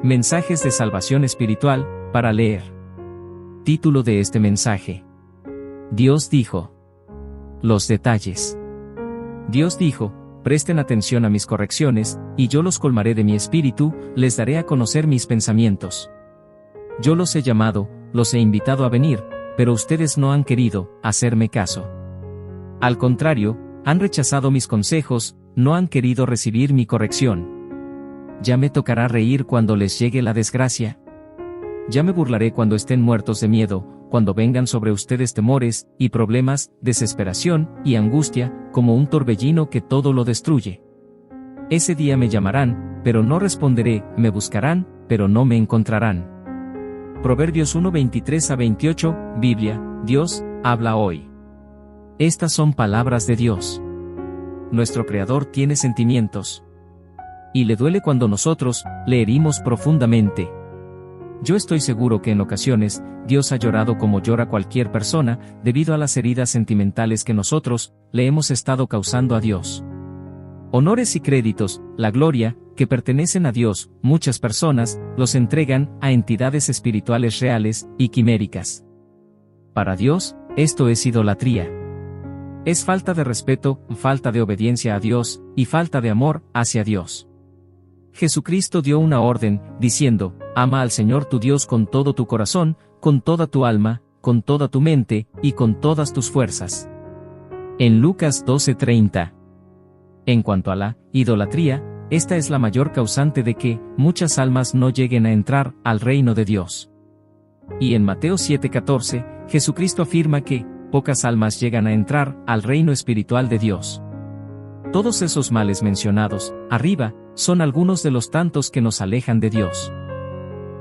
Mensajes de salvación espiritual, para leer. Título de este mensaje. Dios dijo. Los detalles. Dios dijo, presten atención a mis correcciones, y yo los colmaré de mi espíritu, les daré a conocer mis pensamientos. Yo los he llamado, los he invitado a venir, pero ustedes no han querido hacerme caso. Al contrario, han rechazado mis consejos, no han querido recibir mi corrección. Ya me tocará reír cuando les llegue la desgracia. Ya me burlaré cuando estén muertos de miedo, cuando vengan sobre ustedes temores, y problemas, desesperación, y angustia, como un torbellino que todo lo destruye. Ese día me llamarán, pero no responderé, me buscarán, pero no me encontrarán. Proverbios 1:23-28, Biblia, Dios, habla hoy. Estas son palabras de Dios. Nuestro Creador tiene sentimientos. Y le duele cuando nosotros le herimos profundamente. Yo estoy seguro que en ocasiones, Dios ha llorado como llora cualquier persona, debido a las heridas sentimentales que nosotros le hemos estado causando a Dios. Honores y créditos, la gloria, que pertenecen a Dios, muchas personas los entregan a entidades espirituales reales y quiméricas. Para Dios, esto es idolatría. Es falta de respeto, falta de obediencia a Dios, y falta de amor hacia Dios. Jesucristo dio una orden, diciendo, ama al Señor tu Dios con todo tu corazón, con toda tu alma, con toda tu mente, y con todas tus fuerzas. En Lucas 12:30. En cuanto a la idolatría, esta es la mayor causante de que muchas almas no lleguen a entrar al reino de Dios. Y en Mateo 7:14, Jesucristo afirma que pocas almas llegan a entrar al reino espiritual de Dios. Todos esos males mencionados arriba son algunos de los tantos que nos alejan de Dios.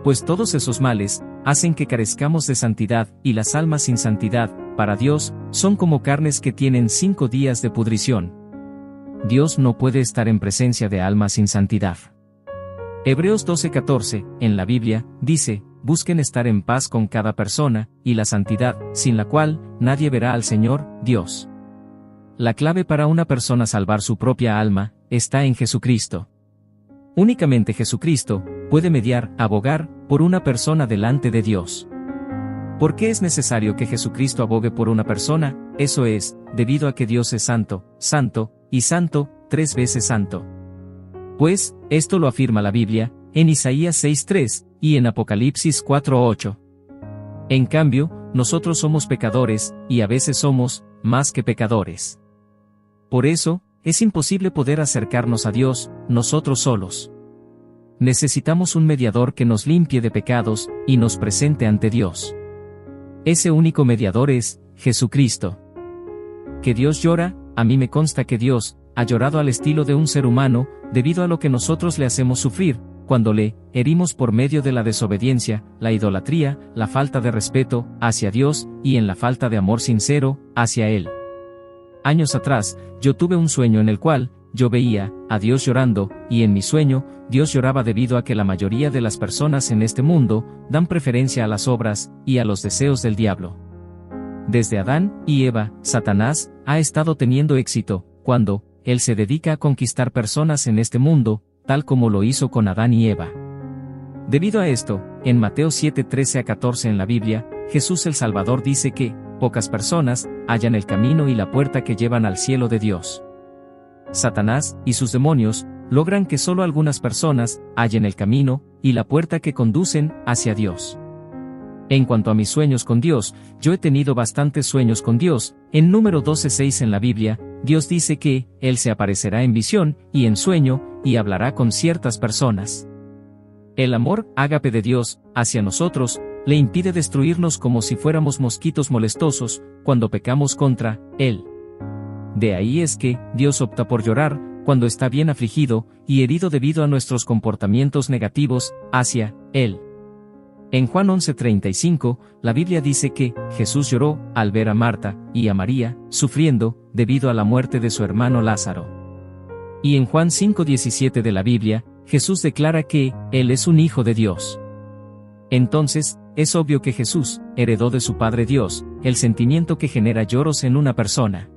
Pues todos esos males hacen que carezcamos de santidad, y las almas sin santidad, para Dios, son como carnes que tienen 5 días de pudrición. Dios no puede estar en presencia de almas sin santidad. Hebreos 12:14, en la Biblia, dice, busquen estar en paz con cada persona, y la santidad, sin la cual nadie verá al Señor, Dios. La clave para una persona salvar su propia alma está en Jesucristo. Únicamente Jesucristo puede mediar, abogar, por una persona delante de Dios. ¿Por qué es necesario que Jesucristo abogue por una persona? Eso es, debido a que Dios es santo, santo, y santo, 3 veces santo. Pues, esto lo afirma la Biblia, en Isaías 6:3, y en Apocalipsis 4:8. En cambio, nosotros somos pecadores, y a veces somos, más que pecadores. Por eso, es imposible poder acercarnos a Dios, nosotros solos. Necesitamos un mediador que nos limpie de pecados, y nos presente ante Dios. Ese único mediador es Jesucristo. ¿Que Dios llora? A mí me consta que Dios ha llorado al estilo de un ser humano, debido a lo que nosotros le hacemos sufrir, cuando le herimos por medio de la desobediencia, la idolatría, la falta de respeto hacia Dios, y en la falta de amor sincero hacia Él. Años atrás, yo tuve un sueño en el cual yo veía a Dios llorando, y en mi sueño, Dios lloraba debido a que la mayoría de las personas en este mundo dan preferencia a las obras y a los deseos del diablo. Desde Adán y Eva, Satanás ha estado teniendo éxito cuando él se dedica a conquistar personas en este mundo, tal como lo hizo con Adán y Eva. Debido a esto, en Mateo 7:13-14 en la Biblia, Jesús el Salvador dice que pocas personas hallan el camino y la puerta que llevan al cielo de Dios. Satanás y sus demonios logran que solo algunas personas hallen el camino y la puerta que conducen hacia Dios. En cuanto a mis sueños con Dios, yo he tenido bastantes sueños con Dios. En número 12:6 en la Biblia, Dios dice que Él se aparecerá en visión y en sueño, y hablará con ciertas personas. El amor, ágape de Dios, hacia nosotros, le impide destruirnos como si fuéramos mosquitos molestosos, cuando pecamos contra Él. De ahí es que Dios opta por llorar, cuando está bien afligido y herido debido a nuestros comportamientos negativos hacia Él. En Juan 11:35, la Biblia dice que Jesús lloró al ver a Marta y a María sufriendo debido a la muerte de su hermano Lázaro. Y en Juan 5:17 de la Biblia, Jesús declara que Él es un hijo de Dios. Entonces, es obvio que Jesús heredó de su Padre Dios el sentimiento que genera lloros en una persona.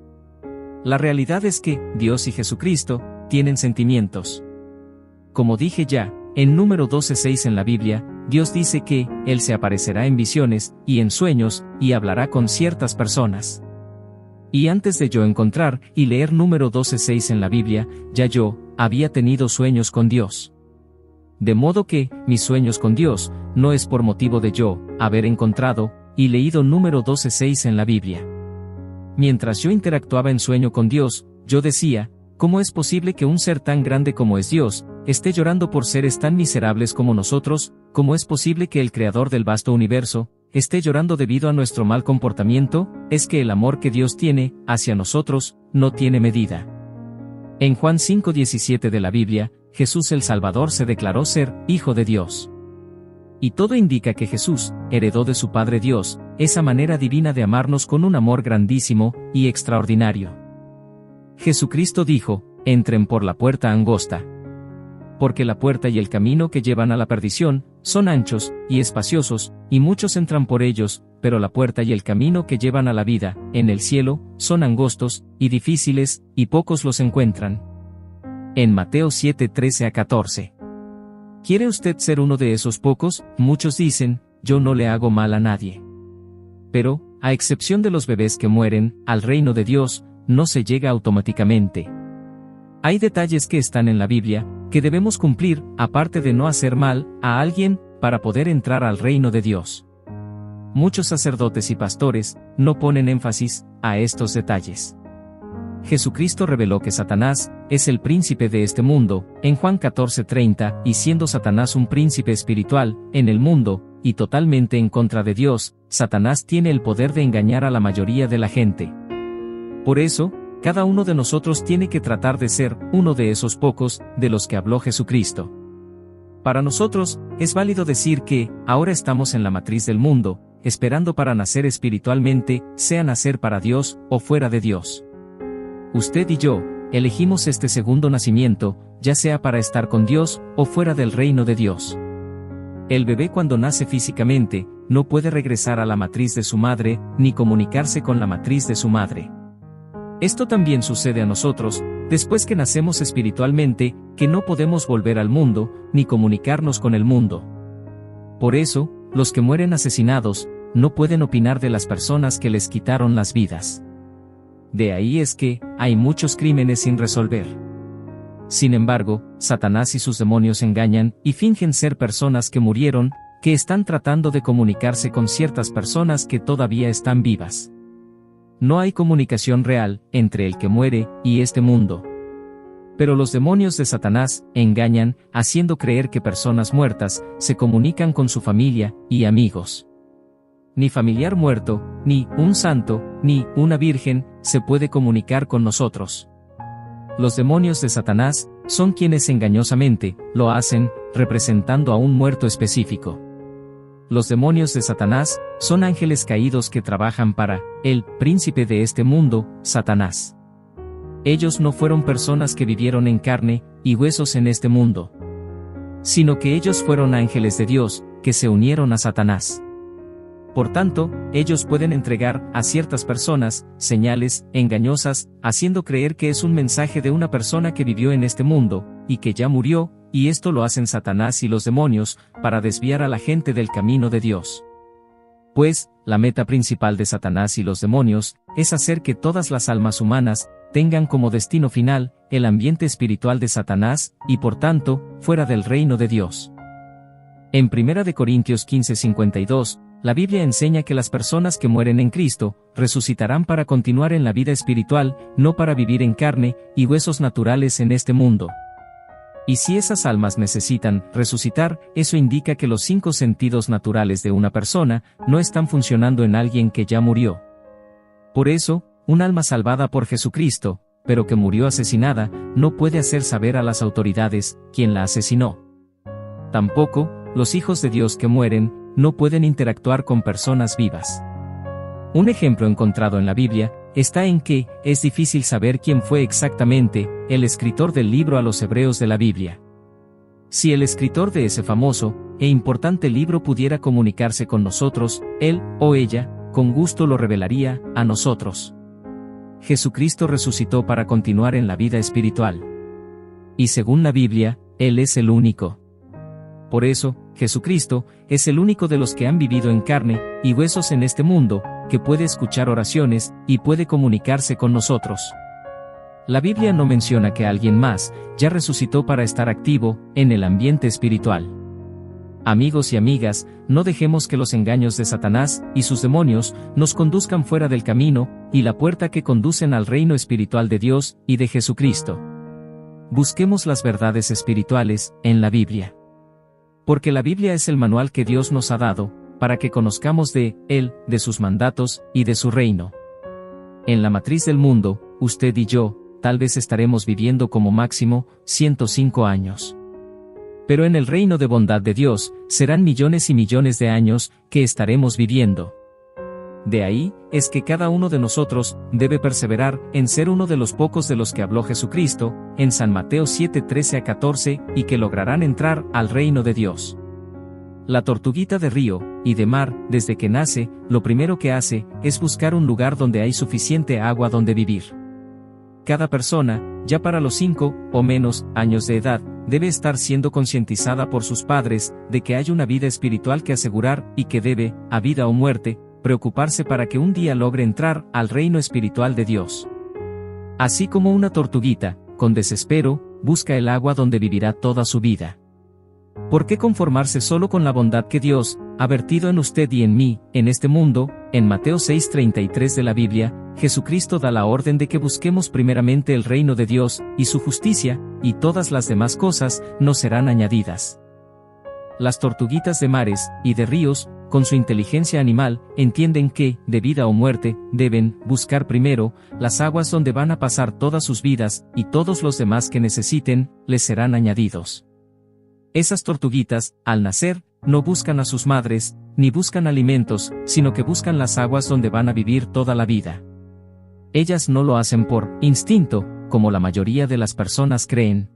La realidad es que Dios y Jesucristo tienen sentimientos. Como dije ya, En Número 12:6 en la Biblia, Dios dice que Él se aparecerá en visiones y en sueños y hablará con ciertas personas. Y antes de yo encontrar y leer Número 12:6 en la Biblia, ya yo había tenido sueños con Dios. De modo que mis sueños con Dios no es por motivo de yo haber encontrado y leído Número 12:6 en la Biblia. Mientras yo interactuaba en sueño con Dios, yo decía, ¿cómo es posible que un ser tan grande como es Dios esté llorando por seres tan miserables como nosotros? ¿Cómo es posible que el Creador del vasto universo esté llorando debido a nuestro mal comportamiento? Es que el amor que Dios tiene hacia nosotros no tiene medida. En Juan 5:17 de la Biblia, Jesús el Salvador se declaró ser Hijo de Dios. Y todo indica que Jesús heredó de su Padre Dios esa manera divina de amarnos con un amor grandísimo y extraordinario. Jesucristo dijo, entren por la puerta angosta. Porque la puerta y el camino que llevan a la perdición son anchos y espaciosos, y muchos entran por ellos, pero la puerta y el camino que llevan a la vida, en el cielo, son angostos y difíciles, y pocos los encuentran. En Mateo 7:13-14. ¿Quiere usted ser uno de esos pocos? Muchos dicen, yo no le hago mal a nadie. Pero, a excepción de los bebés que mueren, al reino de Dios, no se llega automáticamente. Hay detalles que están en la Biblia, que debemos cumplir, aparte de no hacer mal a alguien, para poder entrar al reino de Dios. Muchos sacerdotes y pastores no ponen énfasis a estos detalles. Jesucristo reveló que Satanás es el príncipe de este mundo, en Juan 14:30, y siendo Satanás un príncipe espiritual en el mundo, y totalmente en contra de Dios, Satanás tiene el poder de engañar a la mayoría de la gente. Por eso, cada uno de nosotros tiene que tratar de ser uno de esos pocos de los que habló Jesucristo. Para nosotros, es válido decir que ahora estamos en la matriz del mundo, esperando para nacer espiritualmente, sea nacer para Dios o fuera de Dios. Usted y yo elegimos este segundo nacimiento, ya sea para estar con Dios o fuera del reino de Dios. El bebé cuando nace físicamente, no puede regresar a la matriz de su madre, ni comunicarse con la matriz de su madre. Esto también sucede a nosotros, después que nacemos espiritualmente, que no podemos volver al mundo, ni comunicarnos con el mundo. Por eso, los que mueren asesinados, no pueden opinar de las personas que les quitaron las vidas. De ahí es que, hay muchos crímenes sin resolver. Sin embargo, Satanás y sus demonios engañan y fingen ser personas que murieron, que están tratando de comunicarse con ciertas personas que todavía están vivas. No hay comunicación real entre el que muere y este mundo. Pero los demonios de Satanás engañan, haciendo creer que personas muertas se comunican con su familia y amigos. Ni familiar muerto, ni un santo, ni una virgen se puede comunicar con nosotros. Los demonios de Satanás son quienes engañosamente lo hacen, representando a un muerto específico. Los demonios de Satanás son ángeles caídos que trabajan para el príncipe de este mundo, Satanás. Ellos no fueron personas que vivieron en carne y huesos en este mundo, sino que ellos fueron ángeles de Dios, que se unieron a Satanás. Por tanto, ellos pueden entregar a ciertas personas señales engañosas, haciendo creer que es un mensaje de una persona que vivió en este mundo, y que ya murió, y esto lo hacen Satanás y los demonios, para desviar a la gente del camino de Dios. Pues, la meta principal de Satanás y los demonios, es hacer que todas las almas humanas tengan como destino final el ambiente espiritual de Satanás, y por tanto, fuera del reino de Dios. En 1 Corintios 15:52, la Biblia enseña que las personas que mueren en Cristo, resucitarán para continuar en la vida espiritual, no para vivir en carne y huesos naturales en este mundo. Y si esas almas necesitan resucitar, eso indica que los 5 sentidos naturales de una persona no están funcionando en alguien que ya murió. Por eso, un alma salvada por Jesucristo, pero que murió asesinada, no puede hacer saber a las autoridades quién la asesinó. Tampoco, los hijos de Dios que mueren, no pueden interactuar con personas vivas. Un ejemplo encontrado en la Biblia está en que es difícil saber quién fue exactamente el escritor del libro a los Hebreos de la Biblia. Si el escritor de ese famoso e importante libro pudiera comunicarse con nosotros, él o ella, con gusto lo revelaría a nosotros. Jesucristo resucitó para continuar en la vida espiritual. Y según la Biblia, Él es el único Por eso, Jesucristo es el único de los que han vivido en carne y huesos en este mundo, que puede escuchar oraciones y puede comunicarse con nosotros. La Biblia no menciona que alguien más ya resucitó para estar activo en el ambiente espiritual. Amigos y amigas, no dejemos que los engaños de Satanás y sus demonios nos conduzcan fuera del camino y la puerta que conducen al reino espiritual de Dios y de Jesucristo. Busquemos las verdades espirituales en la Biblia. Porque la Biblia es el manual que Dios nos ha dado, para que conozcamos de Él, de sus mandatos y de su reino. En la matriz del mundo, usted y yo, tal vez estaremos viviendo como máximo 105 años. Pero en el reino de bondad de Dios, serán millones y millones de años que estaremos viviendo. De ahí, es que cada uno de nosotros debe perseverar en ser uno de los pocos de los que habló Jesucristo, en San Mateo 7:13-14, y que lograrán entrar al reino de Dios. La tortuguita de río y de mar, desde que nace, lo primero que hace es buscar un lugar donde hay suficiente agua donde vivir. Cada persona, ya para los 5 o menos años de edad, debe estar siendo concientizada por sus padres de que hay una vida espiritual que asegurar y que debe, a vida o muerte, preocuparse para que un día logre entrar al reino espiritual de Dios. Así como una tortuguita, con desespero, busca el agua donde vivirá toda su vida. ¿Por qué conformarse solo con la bondad que Dios ha vertido en usted y en mí, en este mundo? En Mateo 6:33 de la Biblia, Jesucristo da la orden de que busquemos primeramente el reino de Dios y su justicia, y todas las demás cosas nos serán añadidas. Las tortuguitas de mares y de ríos, con su inteligencia animal, entienden que, de vida o muerte, deben buscar primero las aguas donde van a pasar todas sus vidas, y todos los demás que necesiten, les serán añadidos. Esas tortuguitas, al nacer, no buscan a sus madres, ni buscan alimentos, sino que buscan las aguas donde van a vivir toda la vida. Ellas no lo hacen por instinto, como la mayoría de las personas creen,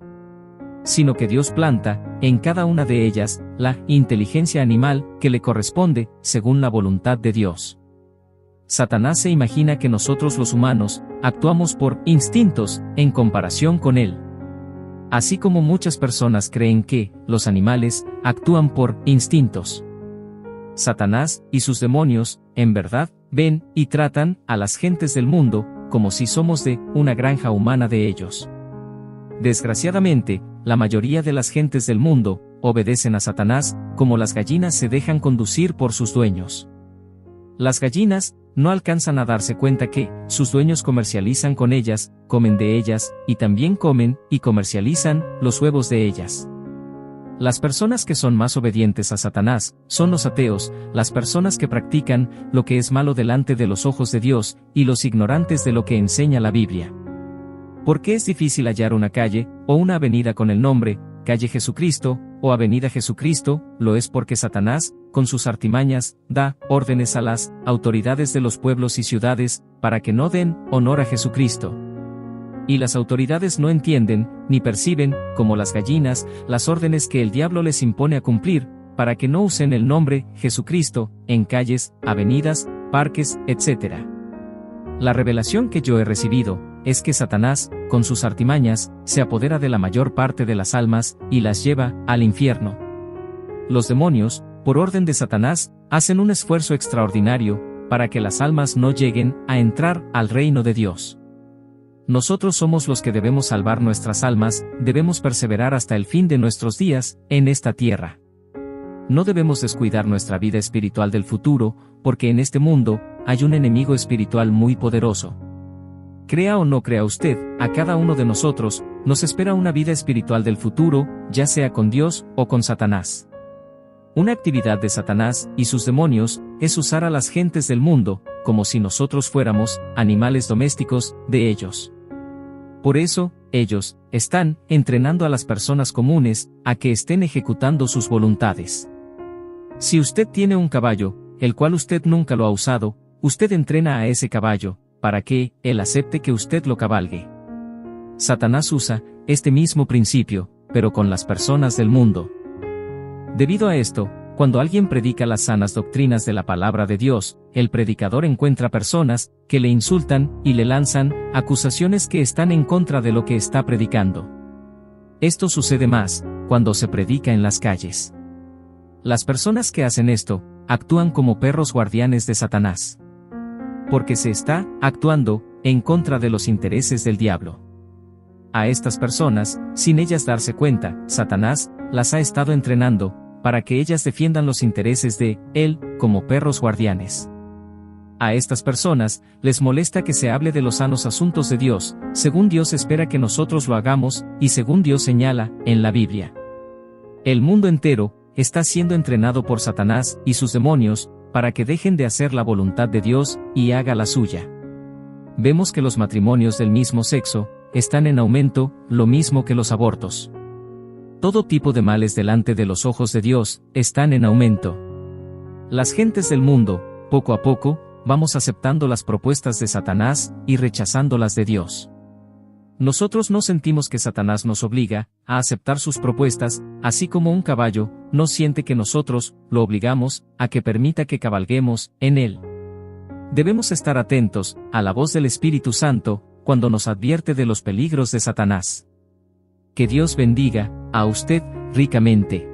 sino que Dios planta, en cada una de ellas, la inteligencia animal que le corresponde, según la voluntad de Dios. Satanás se imagina que nosotros los humanos, actuamos por instintos, en comparación con él. Así como muchas personas creen que los animales actúan por instintos. Satanás y sus demonios, en verdad, ven y tratan a las gentes del mundo como si somos de una granja humana de ellos. Desgraciadamente, la mayoría de las gentes del mundo obedecen a Satanás, como las gallinas se dejan conducir por sus dueños. Las gallinas no alcanzan a darse cuenta que sus dueños comercializan con ellas, comen de ellas, y también comen y comercializan los huevos de ellas. Las personas que son más obedientes a Satanás son los ateos, las personas que practican lo que es malo delante de los ojos de Dios, y los ignorantes de lo que enseña la Biblia. ¿Por qué es difícil hallar una calle o una avenida con el nombre Calle Jesucristo o Avenida Jesucristo? Lo es porque Satanás, con sus artimañas, da órdenes a las autoridades de los pueblos y ciudades para que no den honor a Jesucristo. Y las autoridades no entienden, ni perciben, como las gallinas, las órdenes que el diablo les impone a cumplir, para que no usen el nombre Jesucristo en calles, avenidas, parques, etc. La revelación que yo he recibido es que Satanás, con sus artimañas, se apodera de la mayor parte de las almas y las lleva al infierno. Los demonios, por orden de Satanás, hacen un esfuerzo extraordinario para que las almas no lleguen a entrar al reino de Dios. Nosotros somos los que debemos salvar nuestras almas, debemos perseverar hasta el fin de nuestros días en esta tierra. No debemos descuidar nuestra vida espiritual del futuro, porque en este mundo hay un enemigo espiritual muy poderoso. Crea o no crea usted, a cada uno de nosotros nos espera una vida espiritual del futuro, ya sea con Dios o con Satanás. Una actividad de Satanás y sus demonios es usar a las gentes del mundo como si nosotros fuéramos animales domésticos de ellos. Por eso, ellos están entrenando a las personas comunes a que estén ejecutando sus voluntades. Si usted tiene un caballo, el cual usted nunca lo ha usado, usted entrena a ese caballo para que él acepte que usted lo cabalgue. Satanás usa este mismo principio, pero con las personas del mundo. Debido a esto, cuando alguien predica las sanas doctrinas de la palabra de Dios, el predicador encuentra personas que le insultan y le lanzan acusaciones que están en contra de lo que está predicando. Esto sucede más cuando se predica en las calles. Las personas que hacen esto, actúan como perros guardianes de Satanás. Porque se está actuando en contra de los intereses del diablo. A estas personas, sin ellas darse cuenta, Satanás las ha estado entrenando para que ellas defiendan los intereses de él como perros guardianes. A estas personas les molesta que se hable de los sanos asuntos de Dios, según Dios espera que nosotros lo hagamos, y según Dios señala en la Biblia. El mundo entero está siendo entrenado por Satanás y sus demonios para que dejen de hacer la voluntad de Dios y haga la suya. Vemos que los matrimonios del mismo sexo están en aumento, lo mismo que los abortos. Todo tipo de males delante de los ojos de Dios están en aumento. Las gentes del mundo, poco a poco, vamos aceptando las propuestas de Satanás y rechazando las de Dios. Nosotros no sentimos que Satanás nos obliga a aceptar sus propuestas, así como un caballo no siente que nosotros lo obligamos a que permita que cabalguemos en él. Debemos estar atentos a la voz del Espíritu Santo cuando nos advierte de los peligros de Satanás. Que Dios bendiga a usted ricamente.